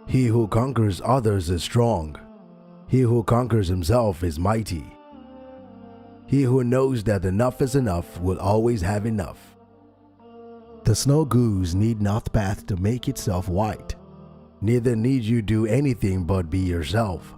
He who conquers others is strong. He who conquers himself is mighty. He who knows that enough is enough will always have enough. The snow goose need not bath to make itself white. Neither need you do anything but be yourself.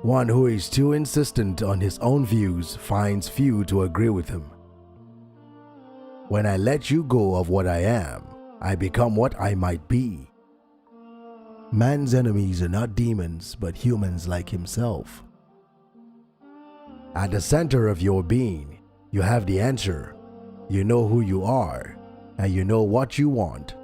One who is too insistent on his own views finds few to agree with him. When I let you go of what I am, I become what I might be. Man's enemies are not demons, but humans like himself. At the center of your being, you have the answer. You know who you are, and you know what you want.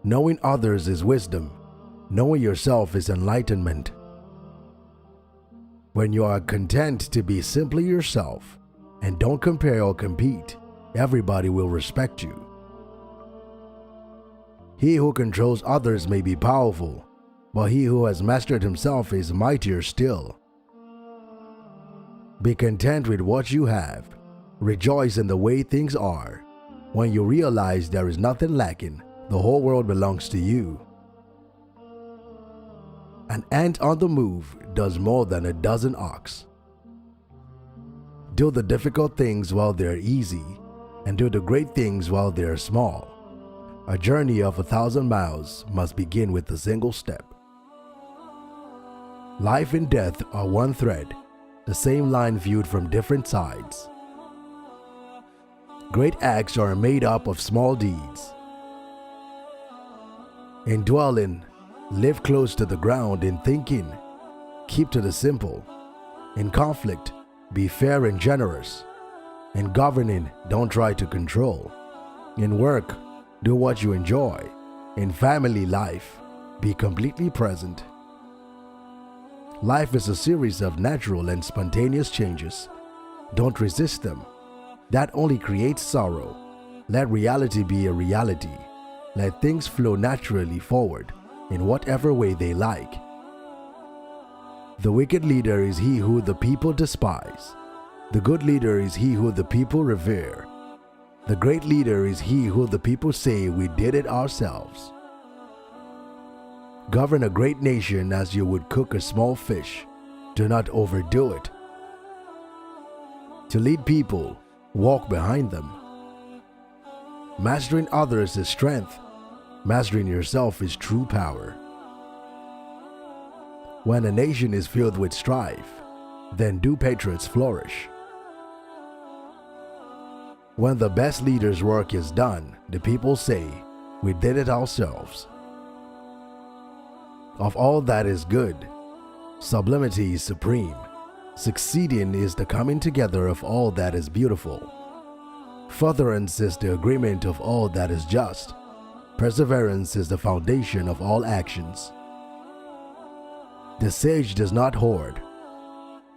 Knowing others is wisdom. Knowing yourself is enlightenment. When you are content to be simply yourself and don't compare or compete, everybody will respect you. He who controls others may be powerful, but he who has mastered himself is mightier still. Be content with what you have. Rejoice in the way things are. When you realize there is nothing lacking, the whole world belongs to you. An ant on the move does more than a dozen ox. Do the difficult things while they're easy, and do the great things while they're small. A journey of 1,000 miles must begin with a single step. Life and death are one thread, the same line viewed from different sides. Great acts are made up of small deeds. In dwelling, live close to the ground. In thinking, keep to the simple. In conflict, be fair and generous. In governing, don't try to control. In work, do what you enjoy. In family life, be completely present. Life is a series of natural and spontaneous changes. Don't resist them. That only creates sorrow. Let reality be a reality. Let things flow naturally forward in whatever way they like. The wicked leader is he who the people despise. The good leader is he who the people revere. The great leader is he who the people say we did it ourselves. Govern a great nation as you would cook a small fish. Do not overdo it. To lead people, walk behind them. Mastering others is strength. Mastering yourself is true power. When a nation is filled with strife, then do patriots flourish. When the best leader's work is done, the people say, we did it ourselves. Of all that is good, sublimity is supreme. Succeeding is the coming together of all that is beautiful. Furtherance is the agreement of all that is just. Perseverance is the foundation of all actions. The sage does not hoard.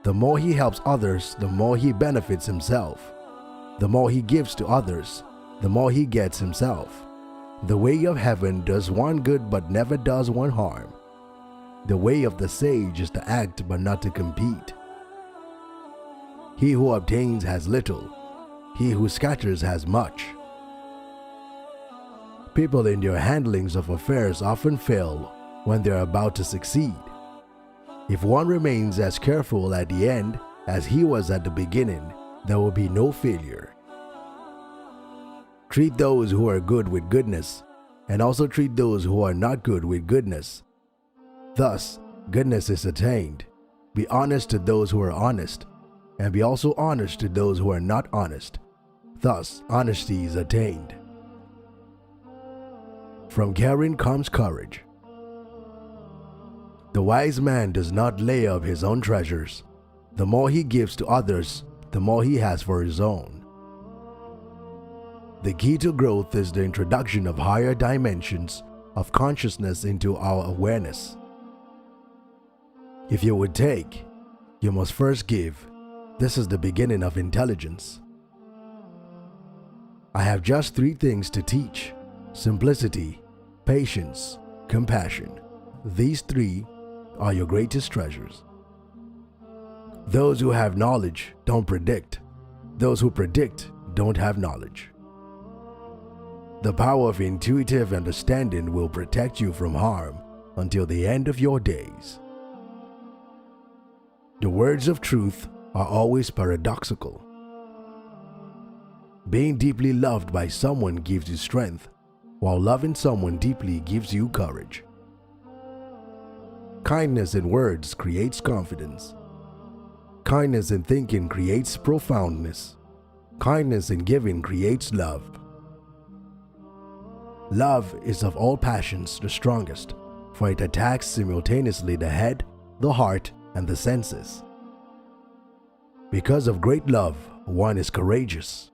The more he helps others, the more he benefits himself. The more he gives to others, the more he gets himself. The way of heaven does one good but never does one harm. The way of the sage is to act but not to compete. He who obtains has little. He who scatters has much. People in their handlings of affairs often fail when they are about to succeed. If one remains as careful at the end as he was at the beginning, there will be no failure. Treat those who are good with goodness, and also treat those who are not good with goodness. Thus, goodness is attained. Be honest to those who are honest, and be also honest to those who are not honest. Thus, honesty is attained. From caring comes courage. The wise man does not lay up his own treasures. The more he gives to others, the more he has for his own. The key to growth is the introduction of higher dimensions of consciousness into our awareness. If you would take, you must first give. This is the beginning of intelligence. I have just 3 things to teach: simplicity, patience, compassion. These 3 are your greatest treasures. Those who have knowledge don't predict. Those who predict don't have knowledge. The power of intuitive understanding will protect you from harm until the end of your days. The words of truth are always paradoxical. Being deeply loved by someone gives you strength, while loving someone deeply gives you courage. Kindness in words creates confidence. Kindness in thinking creates profoundness. Kindness in giving creates love. Love is of all passions the strongest, for it attacks simultaneously the head, the heart, and the senses. Because of great love, one is courageous.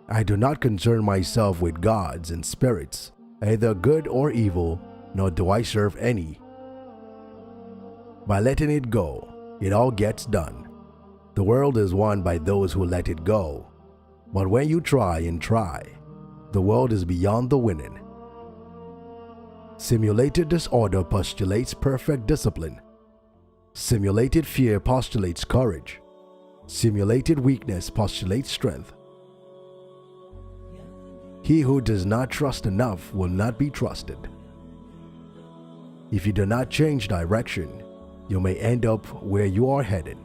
I do not concern myself with gods and spirits, either good or evil, nor do I serve any. By letting it go, it all gets done. The world is won by those who let it go. But when you try and try, the world is beyond the winning. Simulated disorder postulates perfect discipline. Simulated fear postulates courage. Simulated weakness postulates strength. He who does not trust enough will not be trusted. If you do not change direction, you may end up where you are headed.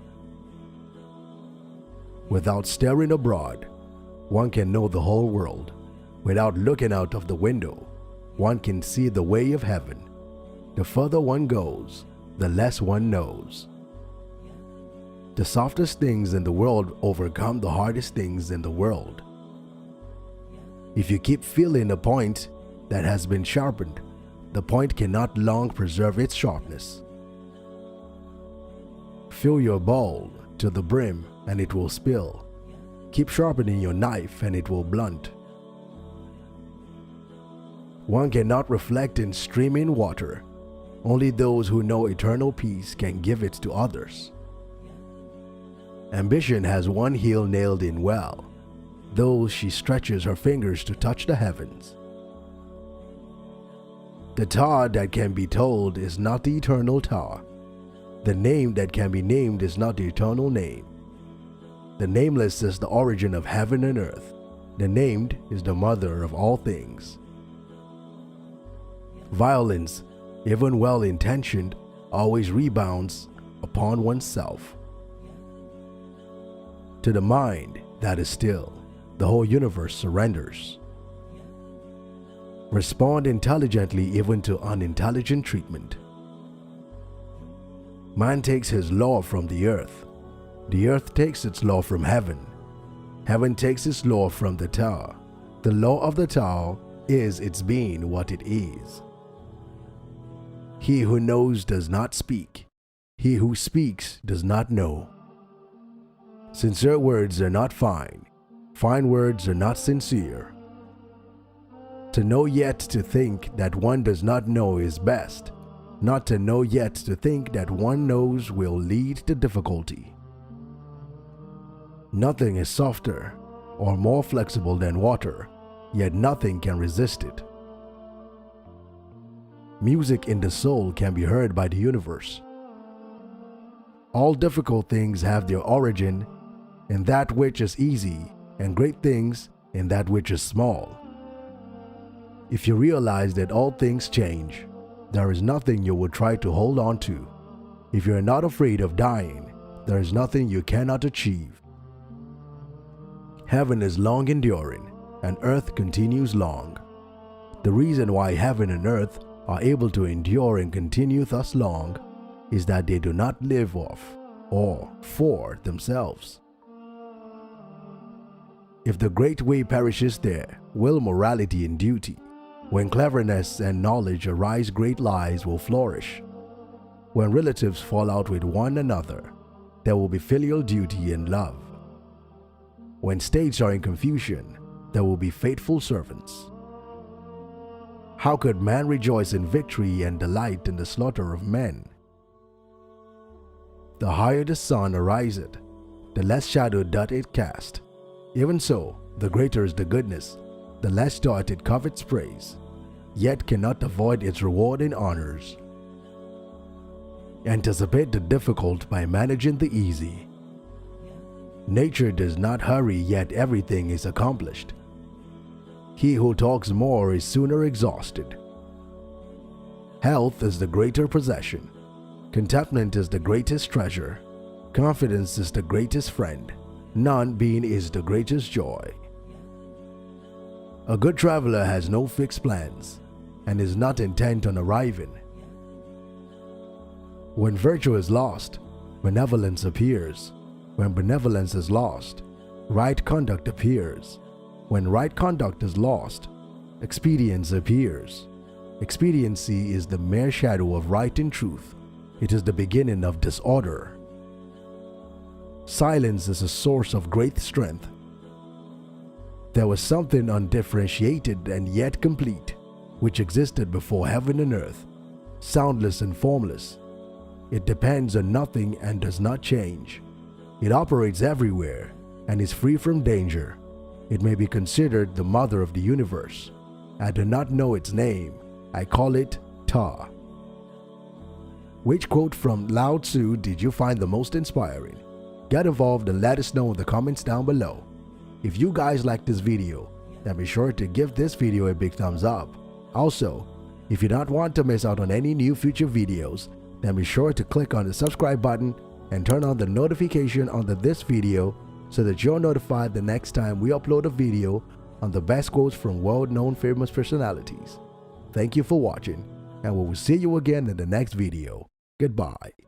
Without staring abroad, one can know the whole world. Without looking out of the window, one can see the way of heaven. The further one goes, the less one knows. The softest things in the world overcome the hardest things in the world. If you keep feeling a point that has been sharpened, the point cannot long preserve its sharpness. Fill your bowl to the brim and it will spill. Keep sharpening your knife and it will blunt. One cannot reflect in streaming water. Only those who know eternal peace can give it to others. Ambition has one heel nailed in well, though she stretches her fingers to touch the heavens. The Tao that can be told is not the eternal Tao. The name that can be named is not the eternal name. The nameless is the origin of heaven and earth. The named is the mother of all things. Violence, even well-intentioned, always rebounds upon oneself. To the mind that is still, the whole universe surrenders. Respond intelligently even to unintelligent treatment. Man takes his law from the earth takes its law from heaven. Heaven takes its law from the Tao. The law of the Tao is its being what it is. He who knows does not speak. He who speaks does not know. Sincere words are not fine. Fine words are not sincere. To know yet to think that one does not know is best. Not to know yet to think that one knows will lead to difficulty. Nothing is softer or more flexible than water, yet nothing can resist it. Music in the soul can be heard by the universe. All difficult things have their origin in that which is easy, and great things in that which is small. If you realize that all things change, there is nothing you would try to hold on to. If you are not afraid of dying, there is nothing you cannot achieve. Heaven is long enduring, and earth continues long. The reason why heaven and earth are able to endure and continue thus long is that they do not live off or for themselves. If the great way perishes there, will morality and duty? When cleverness and knowledge arise, great lies will flourish. When relatives fall out with one another, there will be filial duty and love. When states are in confusion, there will be faithful servants. How could man rejoice in victory and delight in the slaughter of men? The higher the sun ariseth, the less shadow doth it cast. Even so, the greater is the goodness, the less doth it covets praise, yet cannot avoid its reward and honors. Anticipate the difficult by managing the easy. Nature does not hurry, yet everything is accomplished. He who talks more is sooner exhausted. Health is the greater possession. Contentment is the greatest treasure. Confidence is the greatest friend. Non-being is the greatest joy. A good traveler has no fixed plans and is not intent on arriving. When virtue is lost, benevolence appears. When benevolence is lost, right conduct appears. When right conduct is lost, expedience appears. Expediency is the mere shadow of right and truth. It is the beginning of disorder. Silence is a source of great strength. There was something undifferentiated and yet complete, which existed before heaven and earth, soundless and formless. It depends on nothing and does not change. It operates everywhere and is free from danger. It may be considered the mother of the universe. I do not know its name. I call it Ta. Which quote from Lao Tzu did you find the most inspiring? Get involved and let us know in the comments down below. If you guys like this video, then be sure to give this video a big thumbs up. Also, if you don't want to miss out on any new future videos, then be sure to click on the subscribe button and turn on the notification under this video so that you're notified the next time we upload a video on the best quotes from world-known famous personalities. Thank you for watching, and we will see you again in the next video. Goodbye.